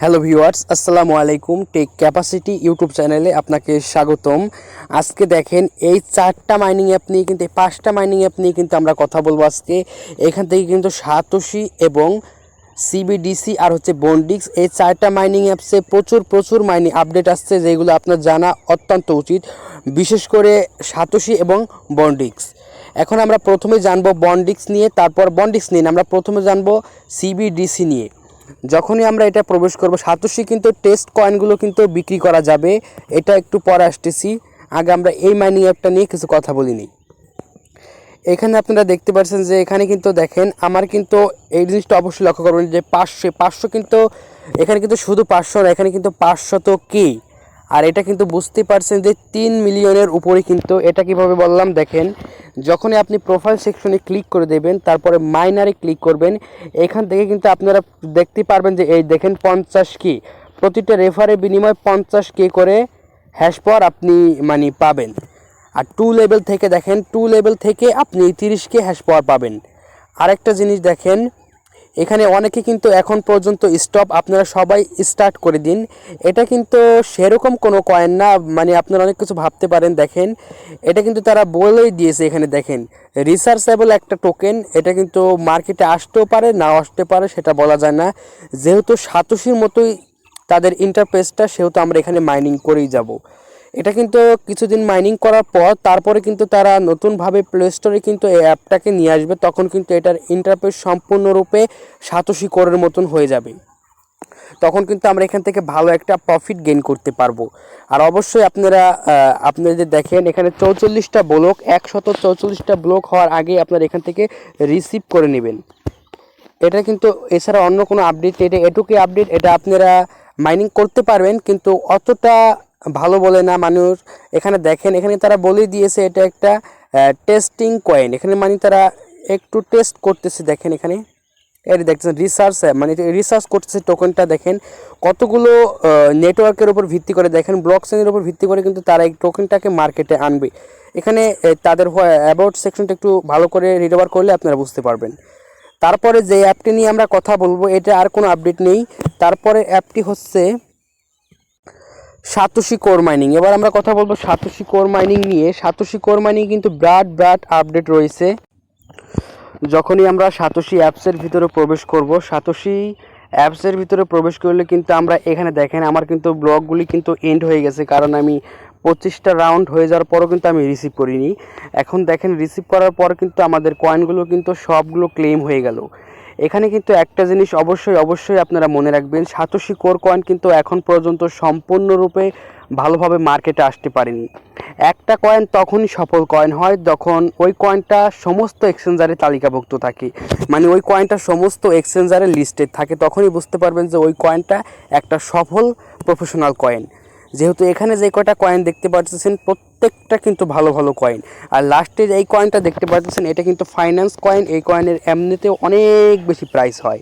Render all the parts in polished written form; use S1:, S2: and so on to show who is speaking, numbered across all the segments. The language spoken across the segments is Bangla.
S1: হ্যালো ভিউয়ার্স, আসসালামু আলাইকুম। টেক ক্যাপাসিটি ইউটিউব চ্যানেলে আপনাকে স্বাগতম। আজকে দেখেন এই 4টা মাইনিং অ্যাপ নিয়ে কিন্তু 5টা মাইনিং অ্যাপ নিয়ে কিন্তু আমরা কথা বলবো আজকে। এখান থেকে কিন্তু সাতোশি এবং সিবিডিসি আর হচ্ছে বন্ডিক্স, এই 4টা মাইনিং অ্যাপসে প্রচুর মাইনিং আপডেট আসছে, যেগুলো আপনার জানা অত্যন্ত উচিত, বিশেষ করে সাতোশি এবং বন্ডিক্স। এখন আমরা প্রথমে জানবো বন্ডিক্স নিয়ে, তারপর বন্ডিক্স নিয়ে আমরা প্রথমে জানবো সিবিডিসি নিয়ে। যখনই আমরা এটা প্রবেশ করব, সাতোশি কিন্তু টেস্ট কয়েনগুলো কিন্তু বিক্রি করা যাবে, এটা একটু পরে আসতেছি। আগে আমরা এই মাইনিং অ্যাপটা নিয়ে কিছু কথা বলিনি। এখানে আপনারা দেখতে পাচ্ছেন যে এখানে কিন্তু দেখেন আমার কিন্তু এই জিনিসটা অবশ্যই লক্ষ্য করবেন যে 500 কিন্তু এখানে কিন্তু শুধু 500 না, এখানে কিন্তু 500K। আর এটা কিন্তু বুঝতে পারছেন যে 3 মিলিয়নের উপরে। কিন্তু এটা কিভাবে বললাম দেখেন, যখনই আপনি প্রোফাইল সেকশনে ক্লিক করে দেবেন, তারপরে মাইনারে ক্লিক করবেন, এখান থেকে কিন্তু আপনারা দেখতে পারবেন যে এই দেখেন 50K, প্রতিটা রেফারের বিনিময়ে 50K করে হ্যাশ পাওয়ার আপনি পাবেন। আর 2 লেভেল থেকে দেখেন, 2 লেভেল থেকে আপনি 30K হ্যাশ পাওয়ার পাবেন। আরেকটা জিনিস দেখেন, এখানে অনেকে কিন্তু এখন পর্যন্ত স্টপ, আপনারা সবাই স্টার্ট করে দিন। এটা কিন্তু সেরকম কোনো কয়েন না, আপনারা অনেক কিছু ভাবতে পারেন। দেখেন এটা কিন্তু তারা বলেই দিয়েছে, এখানে দেখেন রিসার্চেবল একটা টোকেন। এটা কিন্তু মার্কেটে আসতেও পারে, নাও আসতে পারে, সেটা বলা যায় না। যেহেতু সাতোশির মতোই তাদের ইন্টারফেসটা, সেহেতু আমরা এখানে মাইনিং করেই যাব। এটা কিন্তু কিছুদিন মাইনিং করার পর তারপরে কিন্তু তারা নতুনভাবে প্লে স্টোরে কিন্তু এই অ্যাপটাকে নিয়ে আসবে, তখন কিন্তু এটার ইন্টারফেস সম্পূর্ণরূপে সাতোশি কোরের মতন হয়ে যাবে। তখন কিন্তু আমরা এখান থেকে ভালো একটা প্রফিট গেইন করতে পারবো। আর অবশ্যই আপনারা যে দেখেন এখানে 44টা ব্লক, 144টা ব্লক হওয়ার আগে আপনারা এখান থেকে রিসিভ করে নেবেন। এটা কিন্তু এছাড়া অন্য কোনো আপডেট, এটা এটুকুই আপডেট। এটা আপনারা মাইনিং করতে পারবেন, কিন্তু অতটা ভালো বলে না মানুষ। এখানে দেখেন, এখানে তারা বলে দিয়েছে এটা একটা টেস্টিং কয়েন। এখানে তারা একটু টেস্ট করতেছে। দেখেন এখানে এর দেখছেন রিসার্চ, রিসার্চ করতেছে টোকেনটা। দেখেন কতগুলো নেটওয়ার্কের উপর ভিত্তি করে, দেখেন ব্লক চেনের উপর ভিত্তি করে কিন্তু তারা এই টোকেনটাকে মার্কেটে আনবে। এখানে তাদের অ্যাবাউট সেকশনটা একটু ভালো করে রিড ওভার করলে আপনারা বুঝতে পারবেন। তারপরে যে অ্যাপটি নিয়ে আমরা কথা বলবো, এটা আর কোনো আপডেট নেই। তারপরে অ্যাপটি হচ্ছে সাতোশি কোর মাইনিং। এবার আমরা কথা বলবো সাতোশি কোর মাইনিং নিয়ে। সাতোশি কোর মাইনিং কিন্তু বিরাট আপডেট রয়েছে। যখনই আমরা সাতোশি অ্যাপসের ভিতরে প্রবেশ করব, সাতোশি অ্যাপসের ভিতরে প্রবেশ করলে কিন্তু আমরা এখানে দেখেন আমার কিন্তু ব্লকগুলি কিন্তু এন্ড হয়ে গেছে, কারণ আমি 25টা রাউন্ড হয়ে যাওয়ার পরও কিন্তু আমি রিসিভ করিনি। এখন দেখেন রিসিভ করার পর কিন্তু আমাদের কয়েনগুলো কিন্তু সবগুলো ক্লেম হয়ে গেল। এখানে কিন্তু একটা জিনিস অবশ্যই আপনারা মনে রাখবেন, সাতোশি কোর কয়েন কিন্তু এখন পর্যন্ত সম্পূর্ণরূপে ভালোভাবে মার্কেটে আসতে পারেনি। একটা কয়েন তখনই সফল কয়েন হয় যখন ওই কয়েনটা সমস্ত এক্সচেঞ্জারে তালিকাভুক্ত থাকে, ওই কয়েনটা সমস্ত এক্সচেঞ্জারে লিস্টেড থাকে, তখনই বুঝতে পারবেন যে ওই কয়েনটা একটা সফল প্রফেশনাল কয়েন। যেহেতু এখানে যে কয়টা কয়েন দেখতে পাচ্ছেন প্রত্যেকটা কিন্তু ভালো কয়েন। আর লাস্টে এই কয়েনটা দেখতে পাচ্ছেন এটা কিন্তু ফাইন্যান্স কয়েন। এই কয়েনের এমনিতেও অনেক বেশি প্রাইস হয়।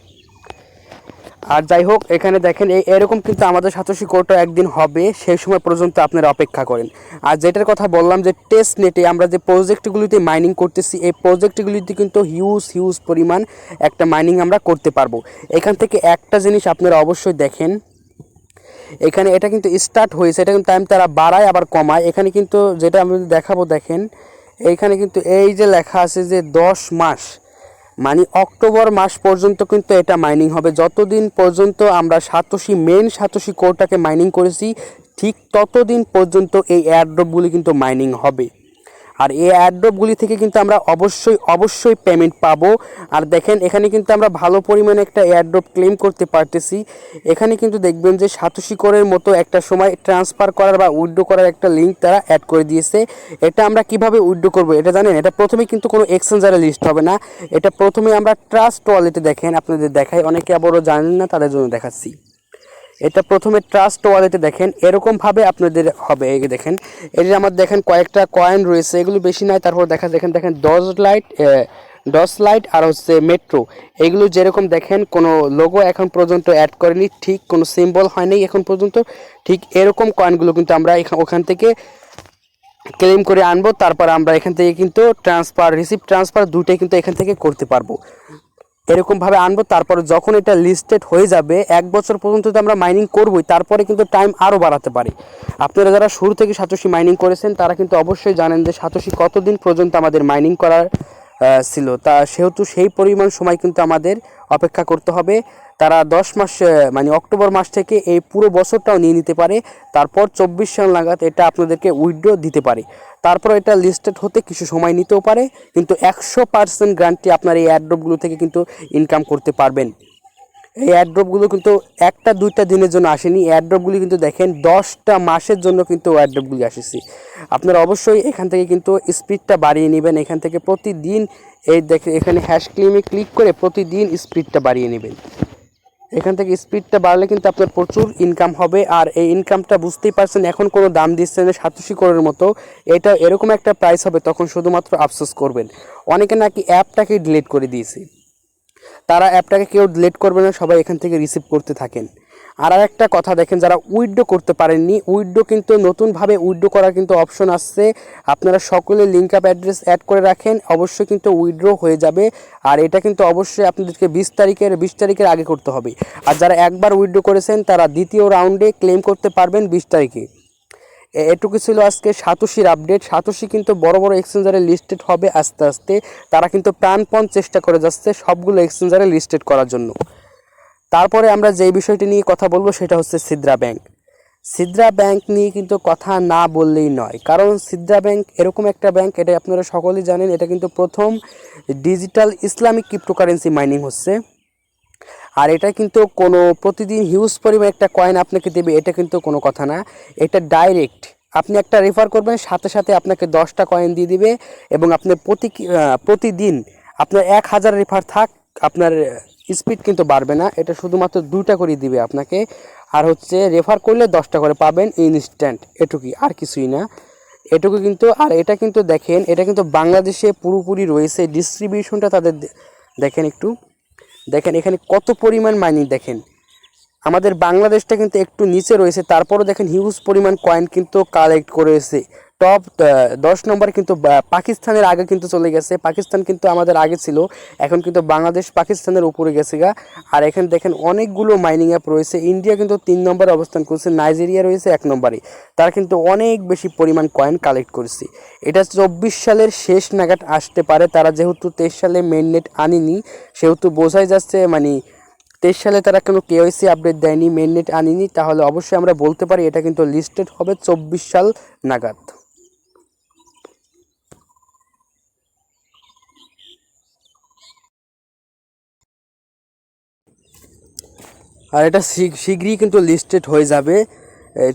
S1: আর যাই হোক, এখানে দেখেন এরকম কিন্তু আমাদের সাতোশি কোরটা একদিন হবে, সেই সময় পর্যন্ত আপনারা অপেক্ষা করেন। আর যেটার কথা বললাম যে টেস্ট নেটে আমরা যে প্রজেক্টগুলিতে মাইনিং করতেছি, এই প্রজেক্টগুলিতে কিন্তু হিউজ পরিমাণ একটা মাইনিং আমরা করতে পারবো। এখান থেকে একটা জিনিস আপনারা অবশ্যই দেখেন, এখানে এটা কিন্তু স্টার্ট হয়েছে, এটা কিন্তু টাইম তারা বাড়ায় আবার কমায়। এখানে কিন্তু যেটা আমি দেখাবো, দেখেন এইখানে কিন্তু এই যে লেখা আছে যে 10 মাস, অক্টোবর মাস পর্যন্ত কিন্তু এটা মাইনিং হবে। যতদিন পর্যন্ত আমরা মেন সাতোশি কোরটাকে মাইনিং করেছি, ঠিক ততদিন পর্যন্ত এই এয়ারড্রপগুলি কিন্তু মাইনিং হবে। আর এই এয়ারড্রপগুলি থেকে কিন্তু আমরা অবশ্যই পেমেন্ট পাবো। আর দেখেন এখানে কিন্তু আমরা ভালো পরিমাণে একটা এয়ারড্রপ ক্লেম করতে পারতেছি। এখানে কিন্তু দেখবেন যে সাতোশি কোরের মতো একটা সময় ট্রান্সফার করার বা উইথড্র করার একটা লিঙ্ক তারা অ্যাড করে দিয়েছে। এটা আমরা কিভাবে উইথড্র করব এটা জানেন? এটা প্রথমে কিন্তু কোনো এক্সচেঞ্জারে লিস্ট হবে না, এটা প্রথমে আমরা ট্রাস্ট ওয়ালেটে, দেখেন আপনাদের দেখাই, অনেকে আবারও জানেন না, তাদের জন্য দেখাচ্ছি। এটা প্রথমে ট্রাস্ট ওয়ালেটে দেখেন এরকমভাবে আপনাদের হবে। এই দেখেন এই যে আমার দেখেন কয়েকটা কয়েন রয়েছে, এগুলো বেশি নয়। তারপর দেখেন 10 লাইট আর হচ্ছে মেট্রো, এগুলো যেরকম দেখেন কোনো লোগো এখন পর্যন্ত অ্যাড করেনি, ঠিক কোনো সিম্বল হয়নি এখন পর্যন্ত। ঠিক এরকম কয়েনগুলো কিন্তু আমরা ওখান থেকে ক্লেম করে আনবো। তারপর আমরা এখান থেকে কিন্তু রিসিভ ট্রান্সফার দুটোই কিন্তু এখান থেকে করতে পারবো। এরকমভাবে আনবো। তারপরে যখন এটা লিস্টেড হয়ে যাবে 1 বছর পর্যন্ত তো আমরা মাইনিং করবোই, তারপরে কিন্তু টাইম আরও বাড়াতে পারি। আপনারা যারা শুরু থেকে সাতোশি মাইনিং করেছেন তারা কিন্তু অবশ্যই জানেন যে সাতোশি কতদিন পর্যন্ত আমাদের মাইনিং করার ছিল, তা সেহেতু সেই পরিমাণ সময় কিন্তু আমাদের অপেক্ষা করতে হবে। তারা 10 মাস মানে অক্টোবর মাস থেকে এই পুরো বছরটাও নিয়ে নিতে পারে, তারপর 24 সাল নাগাদ এটা আপনাদেরকে উইথড্র দিতে পারে। তারপর এটা লিস্টেড হতে কিছু সময় নিতেও পারে, কিন্তু 100% গ্যারান্টি আপনার এই অ্যাড্রপগুলো থেকে কিন্তু ইনকাম করতে পারবেন। এই অ্যাড্রপগুলো কিন্তু 1-2টা দিনের জন্য আসেনি, অ্যাড্রপগুলি কিন্তু দেখেন 10টা মাসের জন্য কিন্তু অ্যাড্রপগুলি আসেছে। আপনারা অবশ্যই এখান থেকে কিন্তু স্পিডটা বাড়িয়ে নেবেন। এখান থেকে প্রতিদিন এই দেখেন এখানে হ্যাশ ক্লেমে ক্লিক করে প্রতিদিন স্পিডটা বাড়িয়ে নেবেন। এখান থেকে স্পিডটা বাড়লে কিন্তু আপনার প্রচুর ইনকাম হবে। আর এই ইনকামটা বুঝতেই পারছেন, এখন কোনো দাম দিচ্ছে না সাতোশি কোরের মতো, এটা এরকম একটা প্রাইস হবে তখন শুধুমাত্র আফসোস করবেন। অনেকে নাকি অ্যাপটাকে ডিলিট করে দিয়েছে, তারা অ্যাপটাকে কেউ ডিলিট করবে না, সবাই এখান থেকে রিসিভ করতে থাকেন। আর একটা কথা দেখেন, যারা উইথড্র করতে পারেননি, উইথড্র কিন্তু নতুনভাবে উইথড্র করার কিন্তু অপশন আসছে। আপনারা সকলে লিঙ্ক আপ অ্যাড্রেস অ্যাড করে রাখেন, অবশ্যই কিন্তু উইথড্র হয়ে যাবে। আর এটা কিন্তু অবশ্যই আপনাদেরকে 20 তারিখের আগে করতে হবে। আর যারা একবার উইথড্র করেছেন তারা দ্বিতীয় রাউন্ডে ক্লেম করতে পারবেন 20 তারিখে। এটুকু ছিল আজকে সাতোশির আপডেট। সাতোশি কিন্তু বড় বড় এক্সচেঞ্জারে লিস্টেড হবে আস্তে আস্তে, তারা কিন্তু প্রাণপণ চেষ্টা করে যাচ্ছে সবগুলো এক্সচেঞ্জারে লিস্টেড করার জন্য। তারপরে আমরা যে বিষয়টি নিয়ে কথা বলবো সেটা হচ্ছে সিদ্রা ব্যাংক। সিদ্রা ব্যাংক নিয়ে কিন্তু কথা না বললেই নয়, কারণ সিদ্রা ব্যাংক এরকম একটা ব্যাংক, এটা আপনারা সকলেই জানেন, এটা কিন্তু প্রথম ডিজিটাল ইসলামিক ক্রিপ্টোকারেন্সি মাইনিং হচ্ছে। আর এটা কিন্তু কোনো প্রতিদিন হিউজ পরিমাণ একটা কয়েন আপনাকে দেবে এটা কিন্তু কোনো কথা না। এটা ডাইরেক্ট আপনি একটা রেফার করবেন, সাথে সাথে আপনাকে 10টা কয়েন দিয়ে দিবে। এবং আপনি প্রতিদিন আপনার 1000 রেফার থাক, আপনার স্পিড কিন্তু বাড়বে না, এটা শুধুমাত্র 2টা করে দিবে আপনাকে। আর হচ্ছে রেফার করলে 10টা করে পাবেন ইনস্ট্যান্ট, এটুকুই, আর কিছুই না। এটুকু কিন্তু। আর এটা কিন্তু দেখেন, এটা কিন্তু বাংলাদেশে পুরোপুরি রয়েছে, ডিস্ট্রিবিউশনটা তাদের দেখেন একটু, দেখেন এখানে কত পরিমাণ মাইনিং। দেখেন আমাদের বাংলাদেশটা কিন্তু একটু নিচে রয়েছে, তারপরও দেখেন হিউজ পরিমাণ কয়েন কিন্তু কালেক্ট করেছে। টপ 10 নম্বর কিন্তু পাকিস্তানের আগে কিন্তু চলে গেছে। পাকিস্তান কিন্তু আমাদের আগে ছিল, এখন কিন্তু বাংলাদেশ পাকিস্তানের উপরে গেছে গা। আর এখানে দেখেন অনেকগুলো মাইনিং অ্যাপ রয়েছে। ইন্ডিয়া কিন্তু 3 নম্বরে অবস্থান করছে, নাইজেরিয়া রয়েছে 1 নম্বরে। তারা কিন্তু অনেক বেশি পরিমাণ কয়েন কালেক্ট করেছে। এটা 24 সালের শেষ নাগাদ আসতে পারে, তারা যেহেতু 23 সালে মেইননেট আনেনি সেহেতু বোঝাই যাচ্ছে, মানে 23 সালে তারা কোনো কেওয়াইসি আপডেট দেয়নি, মেইননেট আনেনি, তাহলে অবশ্যই আমরা বলতে পারি এটা কিন্তু লিস্টেড হবে 24 সাল নাগাদ। আর এটা শীঘ্রই কিন্তু লিস্টেড হয়ে যাবে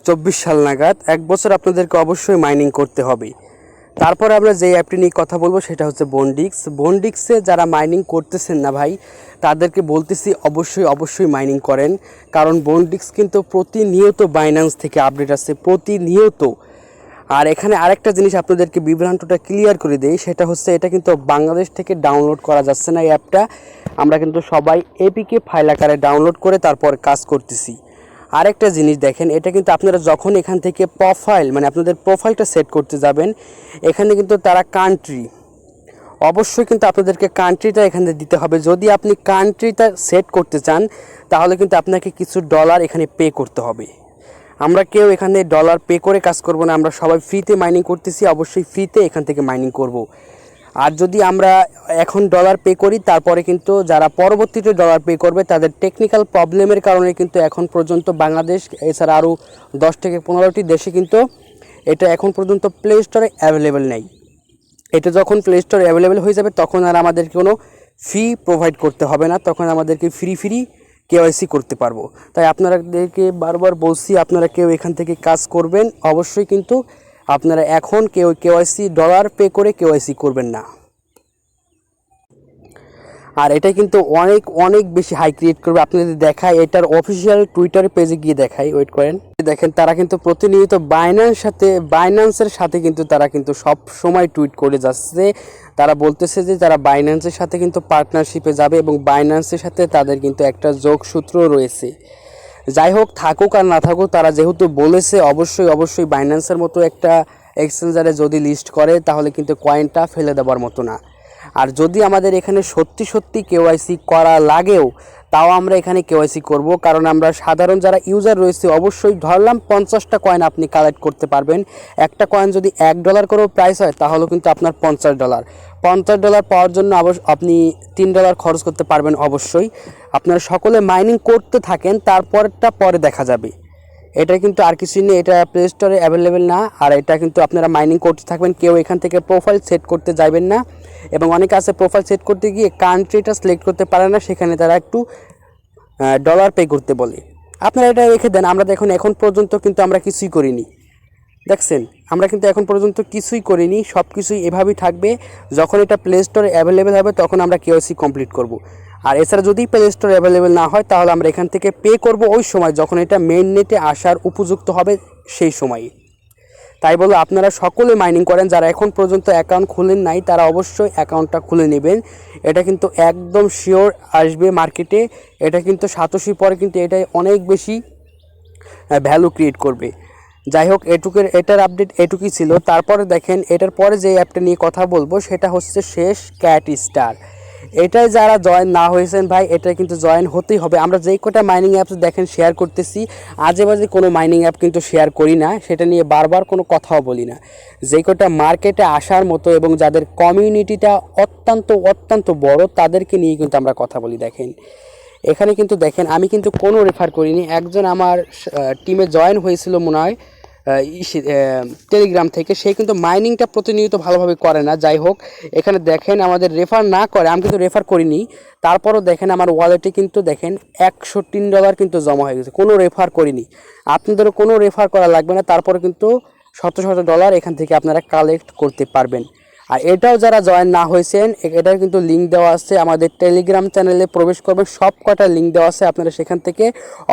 S1: 24 সাল নাগাদ। 1 বছর আপনাদেরকে অবশ্যই মাইনিং করতে হবে। তারপরে আমরা যে অ্যাপটি নিয়ে কথা বলবো সেটা হচ্ছে বন্ডিক্স। বন্ডিক্সে যারা মাইনিং করতেছেন না ভাই, তাদেরকে বলতেছি অবশ্যই মাইনিং করেন, কারণ বন্ডিক্স কিন্তু প্রতিনিয়ত বাইন্যান্স থেকে আপডেট আসছে, প্রতিনিয়ত। আর এখানে আরেকটা জিনিস আপনাদেরকে বিভ্রান্তটা ক্লিয়ার করে দেই, সেটা হচ্ছে এটা কিন্তু বাংলাদেশ থেকে ডাউনলোড করা যাচ্ছে না এই অ্যাপটা। আমরা কিন্তু সবাই এপিকে ফাইল আকারে ডাউনলোড করে তারপর কাজ করতেছি। আরেকটা জিনিস দেখেন, এটা কিন্তু আপনারা যখন এখান থেকে প্রোফাইল, মানে আপনাদের প্রোফাইলটা সেট করতে যাবেন, এখানে কিন্তু তারা কান্ট্রি, অবশ্যই কিন্তু আপনাদেরকে কান্ট্রিটা এখানে দিতে হবে। যদি আপনি কান্ট্রিটা সেট করতে চান তাহলে কিন্তু আপনাকে কিছু ডলার এখানে পে করতে হবে। আমরা কেউ এখানে ডলার পে করে কাজ করব না, আমরা সবাই ফ্রিতে মাইনিং করতেছি, অবশ্যই ফ্রিতে এখান থেকে মাইনিং করব। আর যদি আমরা এখন ডলার পে করি, তারপরে কিন্তু যারা পরবর্তীতে ডলার পে করবে তাদের টেকনিক্যাল প্রবলেমের কারণে কিন্তু এখন পর্যন্ত বাংলাদেশ এছাড়া আরও 10 থেকে 15টি দেশে কিন্তু এটা এখন পর্যন্ত প্লে স্টোরে অ্যাভেলেবেল নেই। এটা যখন প্লে স্টোরে অ্যাভেলেবেল হয়ে যাবে তখন আর আমাদেরকে কোনো ফি প্রোভাইড করতে হবে না, তখন আমাদেরকে ফ্রি কেওয়াইসি করতে পারবো। তাই আপনাদেরকে বারবার বলছি, আপনারা কেউ এখান থেকে কাজ করবেন অবশ্যই, কিন্তু আপনারা এখন কেউ কেওয়াইসি ডলার পে করে কেওয়াইসি করবেন না। আর এটা কিন্তু অনেক বেশি হাই ক্রিয়েট করবে। আপনাদের দেখায় এটার অফিসিয়াল টুইটার পেজে গিয়ে দেখাই, ওয়েট করেন। দেখেন তারা কিন্তু প্রতিনিয়ত বাইন্যান্সের সাথে কিন্তু তারা কিন্তু সব সময় টুইট করে যাচ্ছে। তারা বলতেছে যে তারা বাইন্যান্সের সাথে কিন্তু পার্টনারশিপে যাবে এবং বাইন্যান্সের সাথে তাদের কিন্তু একটা যোগসূত্র রয়েছে। যাই হোক, থাকুক আর না থাকুক, তারা যেহেতু বলেছে অবশ্যই বাইন্যান্সের মতো একটা এক্সচেঞ্জারে যদি লিস্ট করে তাহলে কিন্তু কয়েনটা ফেলে দেওয়ার মতো না। আর যদি আমাদের এখানে সত্যি সত্যি কেওয়াইসি করা লাগেও তাও আমরা এখানে কেওয়াইসি করব, কারণ আমরা সাধারণ যারা ইউজার রয়েছে অবশ্যই ধরলাম 50টা কয়েন আপনি কালেক্ট করতে পারবেন। একটা কয়েন যদি $1 করেও প্রাইস হয় তাহলে কিন্তু আপনার $50 পাওয়ার জন্য আপনি $3 খরচ করতে পারবেন। অবশ্যই আপনারা সকলে মাইনিং করতে থাকেন, তারপরটা পরে দেখা যাবে। এটা কিন্তু আর কিছু নেই, এটা প্লে স্টোরে অ্যাভেলেবেল না। আর এটা কিন্তু আপনারা মাইনিং করতে থাকবেন, কেউ এখান থেকে প্রোফাইল সেট করতে যাবেন না। এবং অনেকে আছে প্রোফাইল সেট করতে গিয়ে কান্ট্রিটা সিলেক্ট করতে পারে না, সেখানে তারা একটু ডলার পে করতে বলে। আপনারা এটা রেখে দেন। আমরা দেখুন এখন পর্যন্ত কিন্তু আমরা কিছুই করিনি, দেখছেন আমরা কিন্তু এখন পর্যন্ত কিছুই করিনি, সব কিছুই এভাবেই থাকবে। যখন এটা প্লে স্টোরে অ্যাভেলেবেল হবে তখন আমরা কেওয়াইসি কমপ্লিট করব। আর এছাড়া যদি প্লে স্টোরে অ্যাভেলেবেল না হয় তাহলে আমরা এখান থেকে পে করব ওই সময় যখন এটা মেইন নেটে আসার উপযুক্ত হবে সেই সময়ই। তাই বলো আপনারা সকলে মাইনিং করেন, যারা এখন পর্যন্ত অ্যাকাউন্ট খুলেন নাই তারা অবশ্যই অ্যাকাউন্টটা খুলে নেবেন। এটা কিন্তু একদম শিওর আসবে মার্কেটে। এটা কিন্তু সাতোশি পরে কিন্তু এটাই অনেক বেশি ভ্যালু ক্রিয়েট করবে। যাই হোক, এটার আপডেট এটুকুই ছিল। তারপরে দেখেন এটার পরে যে অ্যাপটা নিয়ে কথা বলবো সেটা হচ্ছে শেষ ক্যাট স্টার। এটাই যারা জয়েন না হয়েছেন ভাই, এটা কিন্তু জয়েন হতেই হবে। আমরা যেই কটা মাইনিং অ্যাপস দেখেন শেয়ার করতেছি, আজে বাজে কোনো মাইনিং অ্যাপ কিন্তু শেয়ার করি না, সেটা নিয়ে বারবার কোনো কথাও বলি না। যেই কটা মার্কেটে আসার মতো এবং যাদের কমিউনিটিটা অত্যন্ত বড় তাদেরকে নিয়ে কিন্তু আমরা কথা বলি। দেখেন এখানে কিন্তু দেখেন আমি কিন্তু কোনো রেফার করিনি। একজন আমার টিমে জয়েন হয়েছিল মনে হয় টেলিগ্রাম থেকে, সে কিন্তু মাইনিংটা প্রতিনিয়ত ভালোভাবে করে না। যাই হোক, এখানে দেখেন আমাদের রেফার না করে, আমি কিন্তু রেফার করিনি, তারপরও দেখেন আমার ওয়ালেটে কিন্তু দেখেন $103 কিন্তু জমা হয়ে গেছে, কোনো রেফার করিনি। আপনাদেরও কোনো রেফার করা লাগবে না, তারপরে কিন্তু শত ডলার এখান থেকে আপনারা কালেক্ট করতে পারবেন। আর এটাও যারা জয়েন না হয়েছেন, এটার কিন্তু লিঙ্ক দেওয়া আছে, আমাদের টেলিগ্রাম চ্যানেলে প্রবেশ করবেন, সব কটা লিঙ্ক দেওয়া আছে, আপনারা সেখান থেকে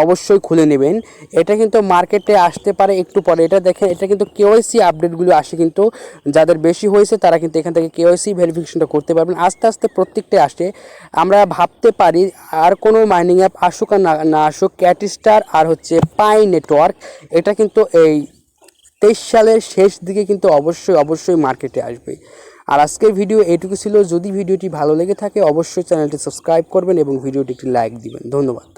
S1: অবশ্যই খুলে নেবেন। এটা কিন্তু মার্কেটে আসতে পারে একটু পরে। এটা দেখেন এটা কিন্তু কেওয়াইসি আপডেটগুলো আসে, কিন্তু যাদের বেশি হয়েছে তারা কিন্তু এখান থেকে কেওয়াইসি ভেরিফিকেশনটা করতে পারবেন। আস্তে আস্তে প্রত্যেকটা আসে। আমরা ভাবতে পারি আর কোনো মাইনিং অ্যাপ আসুক আর না আসুক, ক্যাট স্টার আর হচ্ছে পাই নেটওয়ার্ক এটা কিন্তু এই 23 সালের শেষ দিকে কিন্তু অবশ্যই মার্কেটে আসবে। আর আজকের ভিডিও এইটুকু ছিল। যদি ভিডিওটি ভালো লেগে থাকে অবশ্যই চ্যানেলটি সাবস্ক্রাইব করবেন এবং ভিডিওটি একটি লাইক দিবেন। ধন্যবাদ।